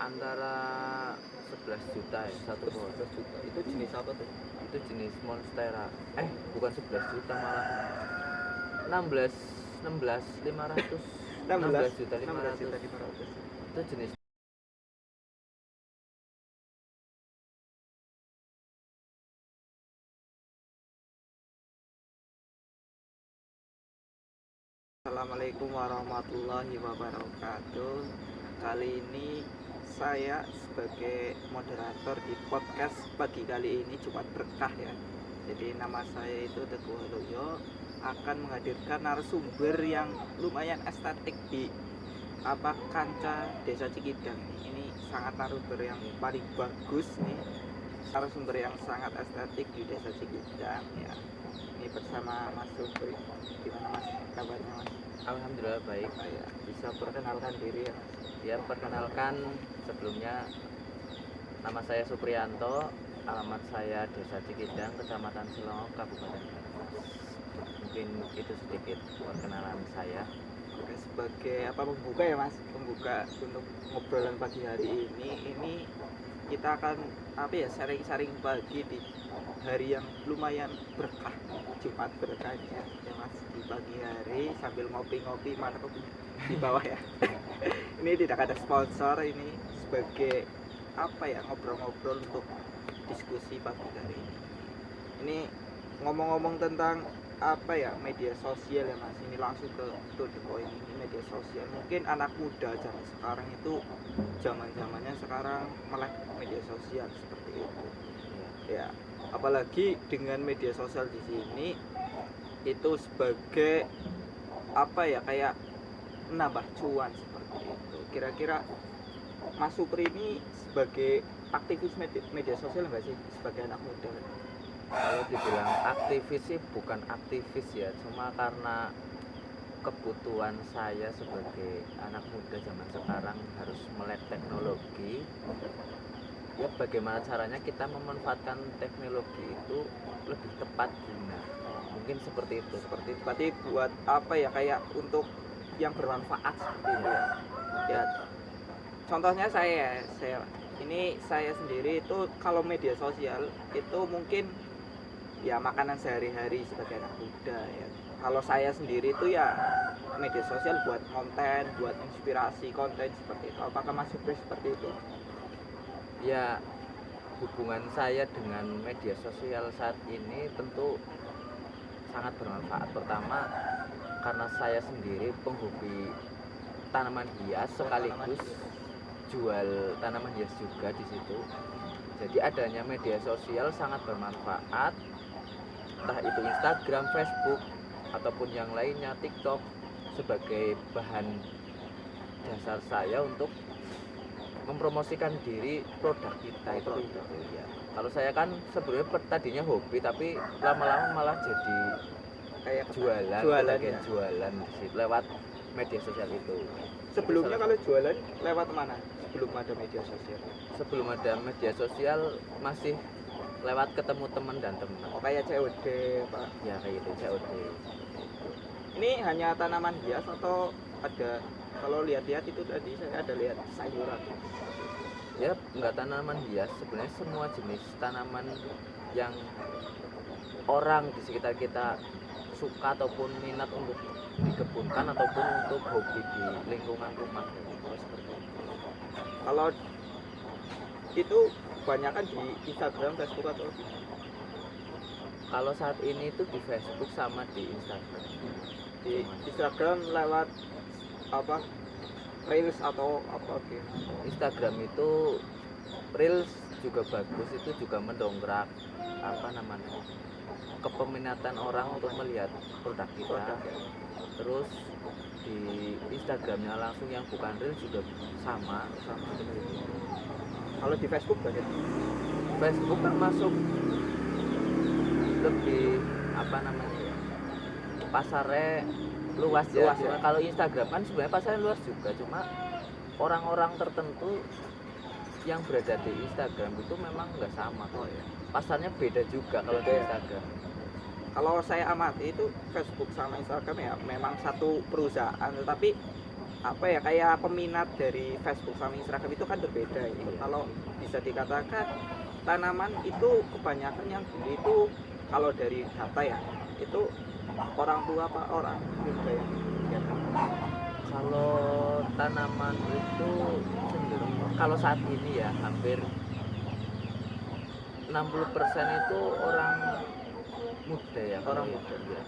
antara 11 juta ya satu pohon. 11 juta. Itu jenis apa tuh? Itu jenis monstera. Bukan 11 juta malah 16 16 500 16 juta 16 juta 500. 500. Itu jenis. Assalamualaikum warahmatullahi wabarakatuh. Kali ini saya sebagai moderator di podcast pagi kali ini Jumat Berkah ya. Jadi nama saya itu Teguh Haloyo, akan menghadirkan narasumber yang lumayan estetik di kancah Desa Cikidang. Ini sangat narasumber yang paling bagus nih. Narasumber yang sangat estetik di Desa Cikidang ya. Ini bersama Mas Supri. Gimana Mas kabarnya Mas? Alhamdulillah baik. Ya, Bisa perkenalkan diri ya Mas. Ya, perkenalkan sebelumnya nama saya Supriyanto, alamat saya Desa Cikidang, Kecamatan Selongo, Kabupaten Brebes. Mungkin itu sedikit perkenalan saya. Oke, sebagai pembuka ya Mas, pembuka untuk ngobrolan pagi hari ini kita akan sharing-sharing pagi di hari yang lumayan berkah, Jumat berkahnya ya Mas, di pagi hari sambil ngopi-ngopi, mana kopi di bawah ya. Ini tidak ada sponsor, ini sebagai ngobrol-ngobrol untuk diskusi pagi hari ini. Ini ngomong-ngomong tentang media sosial ya Mas, ini langsung ke to the point. Ini media sosial, mungkin anak muda zaman sekarang itu zamannya sekarang melek media sosial seperti itu ya, apalagi dengan media sosial di sini itu sebagai kayak menambah cuan seperti itu. Kira-kira Mas Supri ini sebagai aktivis media sosial enggak sih sebagai anak muda? Kalau dibilang aktivis sih bukan aktivis ya, cuma karena kebutuhan saya sebagai anak muda zaman sekarang harus melek teknologi. Ya bagaimana caranya kita memanfaatkan teknologi itu lebih tepat guna. Mungkin seperti itu. Berarti buat kayak untuk yang bermanfaat seperti itu ya. Ya contohnya saya sendiri itu kalau media sosial itu mungkin ya makanan sehari-hari sebagai anak muda ya. Kalau saya sendiri itu ya media sosial buat konten, buat inspirasi konten seperti itu. Apakah Mas Supri seperti itu? Ya, hubungan saya dengan media sosial saat ini tentu sangat bermanfaat. Pertama, karena saya sendiri penghobi tanaman hias sekaligus jual tanaman hias juga di situ. Jadi adanya media sosial sangat bermanfaat, entah itu Instagram, Facebook, ataupun yang lainnya, TikTok, sebagai bahan dasar saya untuk mempromosikan diri produk kita itu ya. Kalau saya kan sebelumnya tadinya hobi, tapi lama-lama malah jadi kayak jualan ya. Jualan lewat media sosial itu. Sebelumnya kalau jualan lewat mana? Sebelum ada media sosial? Sebelum ada media sosial masih lewat ketemu teman dan teman. Oh, kayak COD Pak? Ya kayak gitu, COD. Ini hanya tanaman hias atau ada, kalau lihat-lihat itu tadi saya ada lihat sayuran? Ya enggak tanaman hias, sebenarnya semua jenis tanaman yang orang di sekitar kita suka ataupun minat untuk dikebunkan ataupun untuk hobi di lingkungan rumah. Seperti itu. Kalau itu kebanyakan di Instagram, Facebook atau kalau saat ini itu di Facebook sama di Instagram. Di Instagram lewat Reels atau Instagram itu Reels juga bagus, itu juga mendongkrak kepeminatan orang untuk melihat produk kita. Terus di Instagramnya langsung yang bukan Reels juga sama. Kalau di Facebook banyak. Facebook termasuk lebih pasarnya luas ya. Kalau Instagram kan sebenarnya pasarnya luas juga, cuma orang-orang tertentu yang berada di Instagram itu memang nggak sama kok ya. Pasarnya beda juga kalau di Instagram. Kalau saya amati itu Facebook sama Instagram ya memang satu perusahaan, tetapi apa ya, kayak peminat dari Facebook sama Instagram itu kan berbeda ya. Iya. Kalau bisa dikatakan tanaman itu kebanyakan yang beli itu kalau dari data ya itu orang tua apa orang muda ya. Kalau tanaman itu cenderung kalau saat ini ya hampir 60% itu orang muda ya, Orang kalau muda. ya.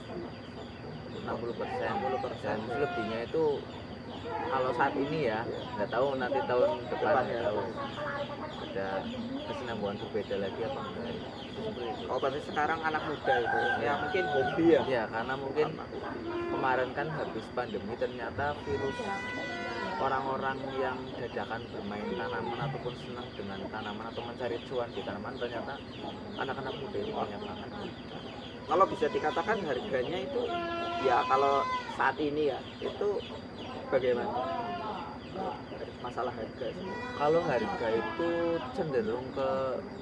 60%, 60%. dan selebihnya itu kalau saat ini ya, nggak tahu nanti tahun depan Depannya. nggak tahu ada kesinambungan berbeda lagi apa enggak. Itu seperti itu. Oh berarti sekarang anak muda itu ya mungkin hobi ya. Ya karena mungkin Anak hobi. kemarin kan habis pandemi ternyata virus orang-orang yang dadakan bermain tanaman ataupun senang dengan tanaman atau mencari cuan di tanaman, ternyata anak-anak muda ini banyak banget. Kalau bisa dikatakan harganya itu ya kalau saat ini ya itu bagaimana masalah harga sih? Kalau harga itu cenderung ke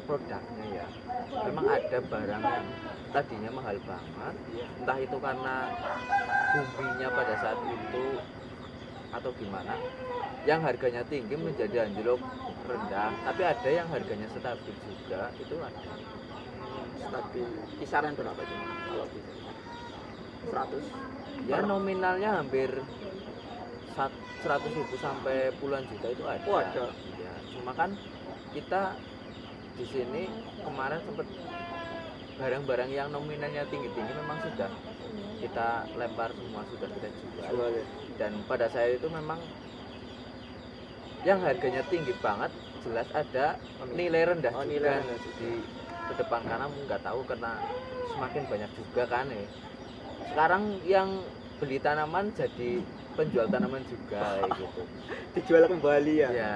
produknya ya. Memang ada barang yang tadinya mahal banget, entah itu karena buminya pada saat itu atau gimana, yang harganya tinggi menjadi anjlok rendah, tapi ada yang harganya stabil juga, itu ada. Stabil kisaran berapa sih kalau bisa 100 Ya nominalnya hampir 100.000 sampai puluhan juta itu ada. Oh, ada. Ya, cuma kan kita di sini kemarin sempat barang-barang yang nominalnya tinggi-tinggi memang sudah kita lempar semua, sudah kita jual. jual ya. Dan pada saat itu memang yang harganya tinggi banget, jelas ada nilai rendah Oh, juga nilai rendah di depan, karena nggak tahu karena semakin banyak juga kan ya. Sekarang yang beli tanaman jadi penjual tanaman juga kayak gitu. Dijual kembali ya. Ya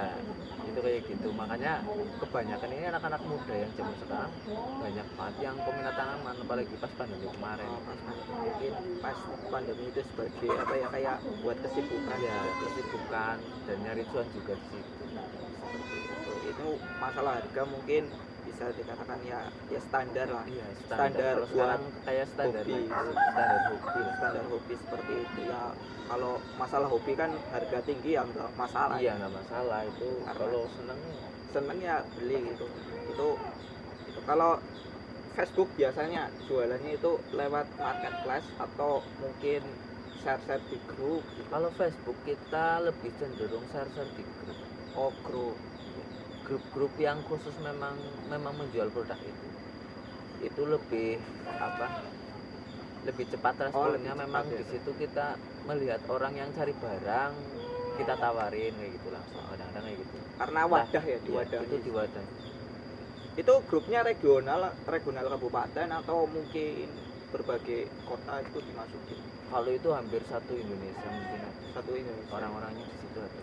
itu kayak gitu, makanya kebanyakan ini anak-anak muda yang zaman sekarang banyak banget yang peminat tanaman, apalagi pas pandemi kemarin. Oh, pas pandemi. Mungkin pas pandemi itu sebagai apa ya, kayak buat kesibukan Ya kesibukan dan nyari cuan juga di situ. seperti itu masalah harga mungkin bisa dikatakan ya standar lah. Iya, Standar kalau buat sekarang kayak standar hobi. lagi, standar hobi. Standar hobi seperti itu ya. Kalau masalah hobi kan harga tinggi ya enggak masalah. Iya nggak masalah itu, Karena- kalau seneng Seneng ya beli gitu. Itu kalau Facebook biasanya jualannya itu lewat marketplace atau mungkin share-share di grup gitu. kalau Facebook kita lebih cenderung share-share di grup. Oh grup. Grup-grup yang khusus memang menjual produk itu lebih apa, lebih cepat responnya. lebih Memang cepat ya. di situ kita melihat orang yang cari barang, kita tawarin kayak gitu langsung, kadang-kadang kayak gitu. Karena wadah ya, di Iya, wadah itu di wadah. itu grupnya regional kabupaten atau mungkin berbagai kota itu dimasukin Kalau itu hampir satu Indonesia mungkin ada. satu Indonesia. Orang-orangnya di situ ada.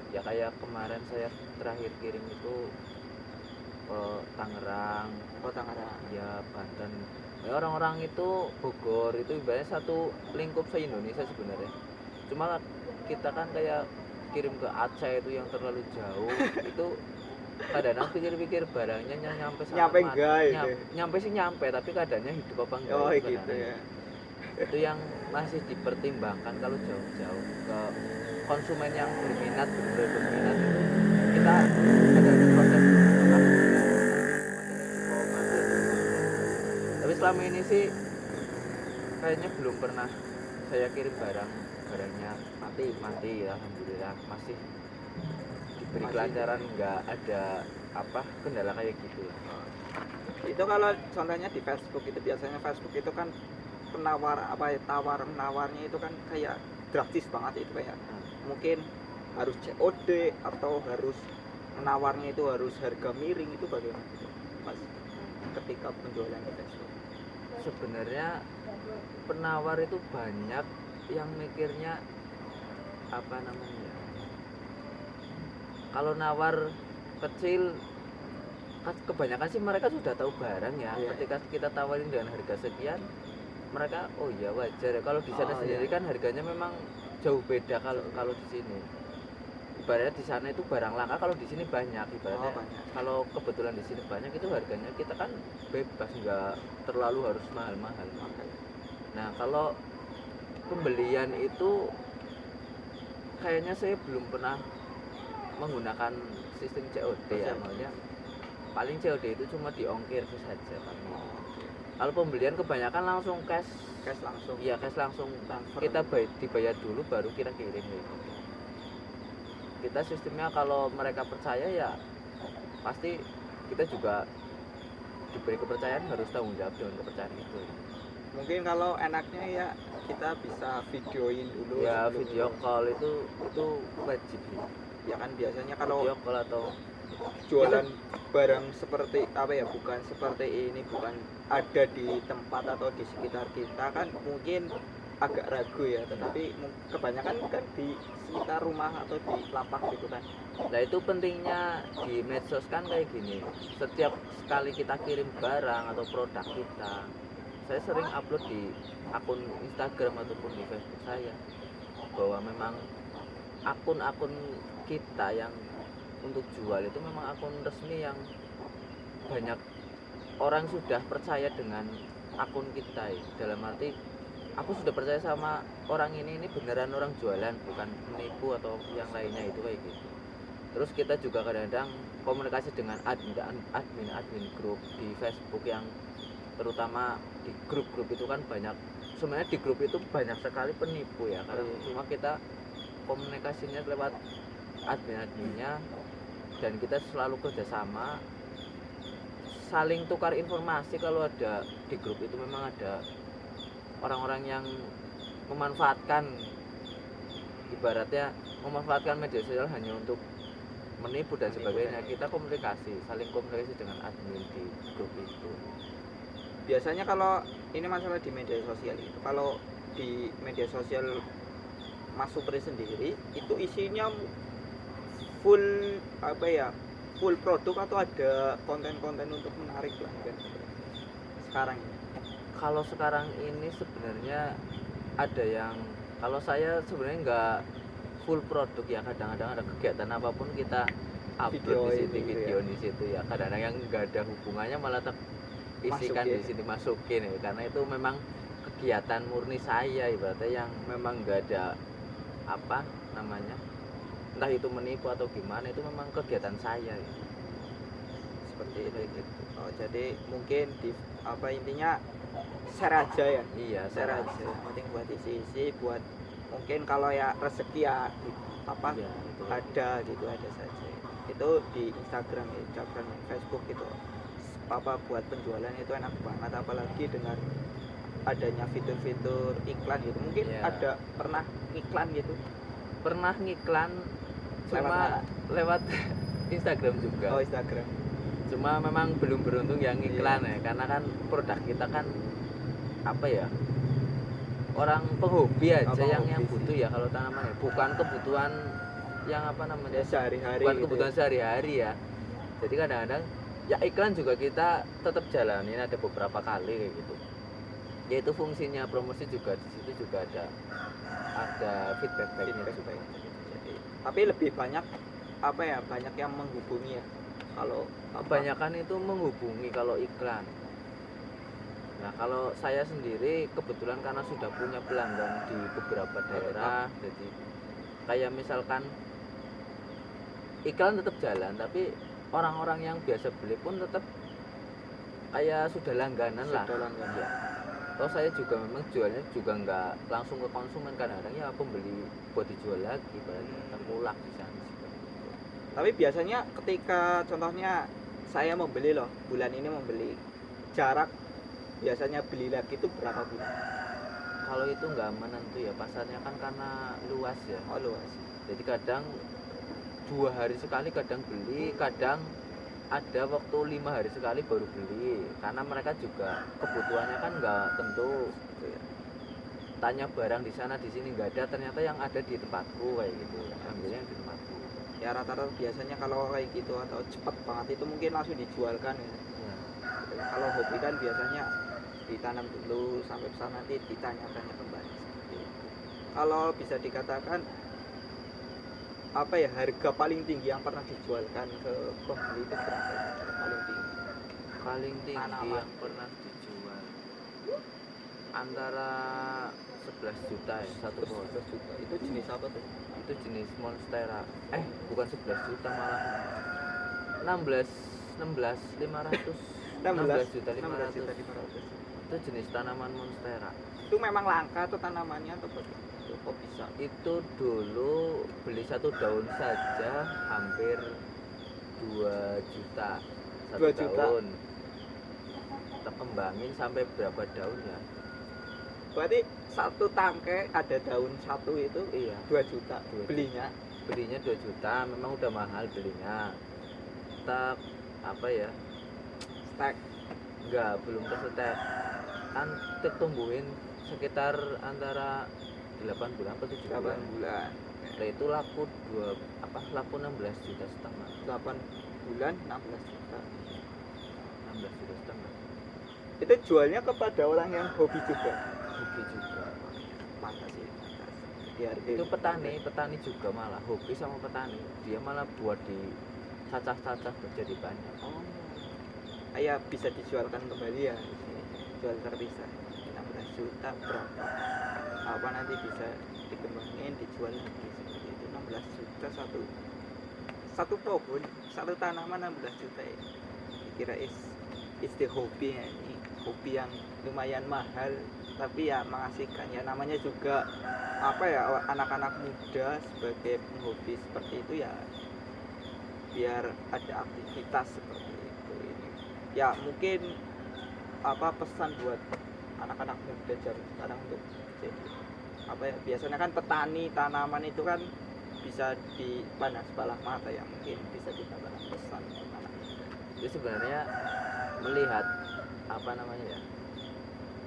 Ya kayak kemarin saya terakhir kirim itu Tangerang, Oh Tangerang. ya Banten. Ya, orang-orang itu Bogor itu ibaratnya satu lingkup se-Indonesia sebenarnya. Cuma kita kan kayak kirim ke Aceh itu yang terlalu jauh. Itu kadang-kadang pikir-pikir barangnya nyampe sama Nyampe enggak itu? nyampe sih nyampe, tapi keadaannya hidup apa enggak Oh itu gitu kadang-kadang. ya. Itu yang masih dipertimbangkan kalau jauh-jauh ke konsumen yang berminat, benar-benar berminat itu kita ada proses tapi selama ini sih kayaknya belum pernah saya kirim barangnya mati ya, alhamdulillah masih diberi Masih. kelancaran, nggak ada apa kendala kayak gitu. Itu kalau contohnya di Facebook itu biasanya Facebook itu kan penawar apa ya, tawar menawarnya itu kan kayak drastis banget itu kayak mungkin harus COD atau harus menawarnya itu harus harga miring, itu bagaimana Mas ketika penjualan di Facebook? Sebenarnya penawar itu banyak yang mikirnya apa namanya, kalau nawar kecil kebanyakan sih mereka sudah tahu barang ya. Iya. Ketika kita tawarin dengan harga sekian, mereka oh ya wajar ya. Kalau di sana Oh, sendiri iya. kan harganya memang jauh beda kalau di sini. Ibaratnya di sana itu barang langka, kalau di sini banyak. Ibaratnya banyak. kalau kebetulan di sini banyak, itu harganya kita kan bebas, nggak terlalu harus mahal-mahal. Nah kalau pembelian itu kayaknya saya belum pernah menggunakan sistem COD ya, maksudnya paling COD itu cuma diongkir saja paling. Kalau pembelian kebanyakan langsung cash langsung. Iya, cash langsung Transfer. kita dibayar dulu baru kita kirim gitu. Kita sistemnya kalau mereka percaya ya pasti kita juga diberi kepercayaan, harus tanggung jawab dengan kepercayaan itu. Mungkin kalau enaknya ya kita bisa videoin dulu Ya sebelum video call itu wajib ya kan. Biasanya kalau video call atau jualan barang seperti apa ya, bukan seperti ini, bukan ada di tempat atau di sekitar kita kan mungkin agak ragu ya, tetapi kebanyakan kan di sekitar rumah atau di lapak gitu kan. Nah itu pentingnya di medsos kan kayak gini, setiap sekali kita kirim barang atau produk kita, saya sering upload di akun Instagram ataupun di Facebook saya bahwa memang akun-akun kita yang untuk jual itu memang akun resmi yang banyak orang sudah percaya dengan akun kita ya. Dalam arti aku sudah percaya sama orang ini beneran orang jualan, bukan menipu atau yang lainnya itu kayak gitu. Terus kita juga kadang-kadang komunikasi dengan admin grup di Facebook, yang terutama di grup-grup itu kan banyak, sebenarnya di grup itu banyak sekali penipu ya, karena cuma kita komunikasinya lewat adminnya, dan kita selalu kerjasama, saling tukar informasi. Kalau ada di grup itu memang ada orang-orang yang memanfaatkan, ibaratnya memanfaatkan media sosial hanya untuk menipu dan sebagainya, kita saling komunikasi dengan admin di grup itu. Biasanya kalau ini masalah di media sosial itu, kalau di media sosial Mas Supri sendiri itu isinya full apa ya, full produk atau ada konten-konten untuk menarik pelanggan sekarang? Kalau sekarang ini sebenarnya ada yang, kalau saya sebenarnya nggak full produk ya, kadang-kadang ada kegiatan apapun kita upload di situ, video ya. Di situ ya kadang-kadang yang nggak ada hubungannya malah isikan di sini, masukin ya, karena itu memang kegiatan murni saya, ibaratnya yang memang nggak ada apa namanya, entah itu menipu atau gimana, itu memang kegiatan saya ya. Seperti itu gitu. Oh, jadi mungkin di apa intinya share aja ya. Iya, share aja. Yang penting buat isi-isi, buat mungkin kalau ya rezeki ya apa ya, ada gitu, ada saja. Itu di Instagram, Facebook gitu. Apa buat penjualan itu enak banget, apalagi dengan adanya fitur-fitur iklan gitu. Mungkin ada pernah iklan gitu? Pernah ngiklan, cuma lewat Instagram juga. Oh, Instagram. Cuma memang belum beruntung yang iklan ya, karena kan produk kita kan apa ya, orang penghobi aja yang butuh ya kalau tanaman ya, bukan kebutuhan yang apa namanya sehari-hari, bukan kebutuhan sehari-hari ya. Jadi kadang-kadang ya iklan juga kita tetap jalanin, ada beberapa kali kayak gitu. Yaitu fungsinya promosi juga, di situ juga ada feedback-nya juga. Jadi, tapi lebih banyak apa ya, banyak yang menghubungi ya. Kalau kebanyakan itu menghubungi kalau iklan. Nah kalau saya sendiri kebetulan karena sudah punya pelanggan di beberapa daerah, jadi kayak misalkan iklan tetap jalan, tapi orang-orang yang biasa beli pun tetap kayak sudah langganan lah. Ya. Terus saya juga memang jualnya juga nggak langsung ke konsumen, kadang-kadang ya pembeli buat dijual lagi, berarti terkulak di sana. Tapi biasanya ketika contohnya saya membeli loh, bulan ini membeli, jarak biasanya beli lagi itu berapa bulan? Kalau itu nggak menentu ya, pasarnya kan karena luas ya. Oh luas. Jadi kadang 2 hari sekali kadang beli, kadang ada waktu 5 hari sekali baru beli, karena mereka juga kebutuhannya kan nggak tentu. Tanya barang di sana di sini nggak ada, ternyata yang ada di tempatku kayak gitu, ambilnya di tempatku. Ya rata-rata biasanya kalau kayak gitu atau cepat banget itu mungkin langsung dijualkan ya. Kalau hobi kan biasanya ditanam dulu sampai sana nanti ditanya-tanya kembali. Kalau bisa dikatakan apa ya, harga paling tinggi yang pernah dijualkan ke pembeli itu berapa? Paling tinggi yang pernah dijual antara 11 juta ya satu Terus pohon. 11 juta. Itu jenis apa tuh? Itu jenis monstera. Bukan 11 juta malah 16 16 500 16 juta 16 juta 500. 500. Itu jenis tanaman monstera. Itu memang langka atau tanamannya atau bagaimana? Kok bisa? Itu dulu beli satu daun saja hampir 2 juta satu 2 juta. daun. Kita kembangin sampai berapa daun ya? Berarti satu tangkai ada daun satu itu Iya, 2 juta 2 juta. belinya. Belinya 2 juta, memang udah mahal belinya. Kita apa ya? Stek. Enggak, belum kesetek. Kan kita tumbuhin sekitar antara 8 bulan atau 7 8 bulan. bulan. Nah, itu laku laku 16 juta setengah. 8 bulan 16 juta. 16 juta setengah. Itu jualnya kepada orang yang hobi juga. Hobi juga. Pantas sih, pantas. Dihargai. Itu petani juga malah hobi sama petani. Dia malah buat di cacah-cacah jadi banyak. Oh. Ya bisa dijualkan kembali ya. Jual terpisah. 16 juta berapa? Apa nanti bisa dikembangin dijual lagi seperti itu. 16 juta satu pohon, satu tanaman 16 juta ya. Kira is the hobi ya, ini hobi yang lumayan mahal tapi ya mengasihkan ya, namanya juga apa ya, anak-anak muda sebagai penghobi seperti itu ya, biar ada aktivitas seperti itu. Ini ya mungkin apa pesan buat anak-anak muda zaman sekarang untuk jadi apa ya, biasanya kan petani tanaman itu kan bisa dipandang sebelah mata ya, mungkin bisa dikatakan pesan untuk anak muda. Jadi sebenarnya melihat apa namanya ya,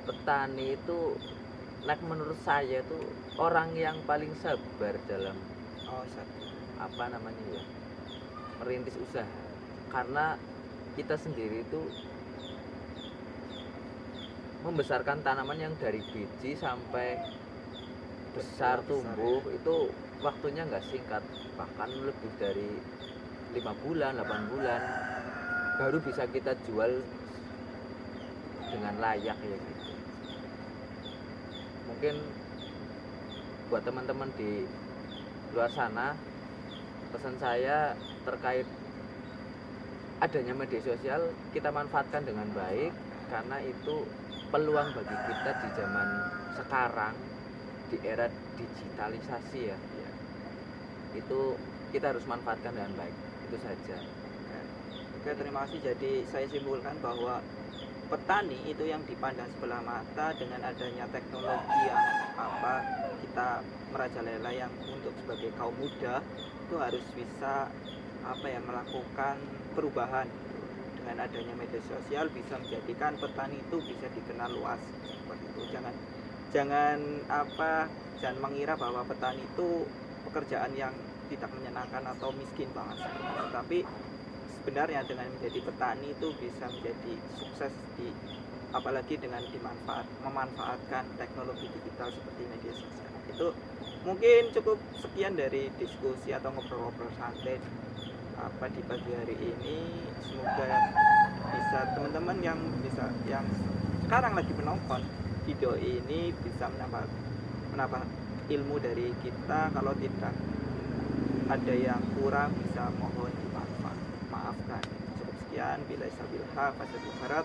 petani itu menurut saya itu orang yang paling sabar dalam Oh satu. apa namanya ya, merintis usaha. Karena kita sendiri itu membesarkan tanaman yang dari biji sampai besar tumbuh itu waktunya nggak singkat, bahkan lebih dari 5 bulan 8 bulan baru bisa kita jual dengan layak ya gitu. Mungkin buat teman-teman di luar sana, pesan saya terkait adanya media sosial kita manfaatkan dengan baik, karena itu peluang bagi kita di zaman sekarang, di era digitalisasi ya. Itu kita harus manfaatkan dengan baik, itu saja. Oke, terima kasih. Jadi saya simpulkan bahwa petani itu yang dipandang sebelah mata dengan adanya teknologi yang apa, kita merajalela yang untuk sebagai kaum muda itu harus bisa apa ya, melakukan perubahan. Dengan adanya media sosial bisa menjadikan petani itu bisa dikenal luas seperti itu. Jangan mengira bahwa petani itu pekerjaan yang tidak menyenangkan atau miskin banget seperti itu. Tapi sebenarnya dengan menjadi petani itu bisa menjadi sukses apalagi dengan memanfaatkan teknologi digital seperti media sosial. Itu mungkin cukup sekian dari diskusi atau ngobrol-ngobrol santai di pagi hari ini. Semoga bisa teman-teman yang sekarang lagi menonton video ini bisa menambah ilmu dari kita. Kalau tidak ada yang kurang bisa mohon maafkan. Cukup sekian. Bila sabil haq,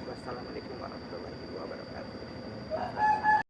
wassalamualaikum warahmatullahi wabarakatuh.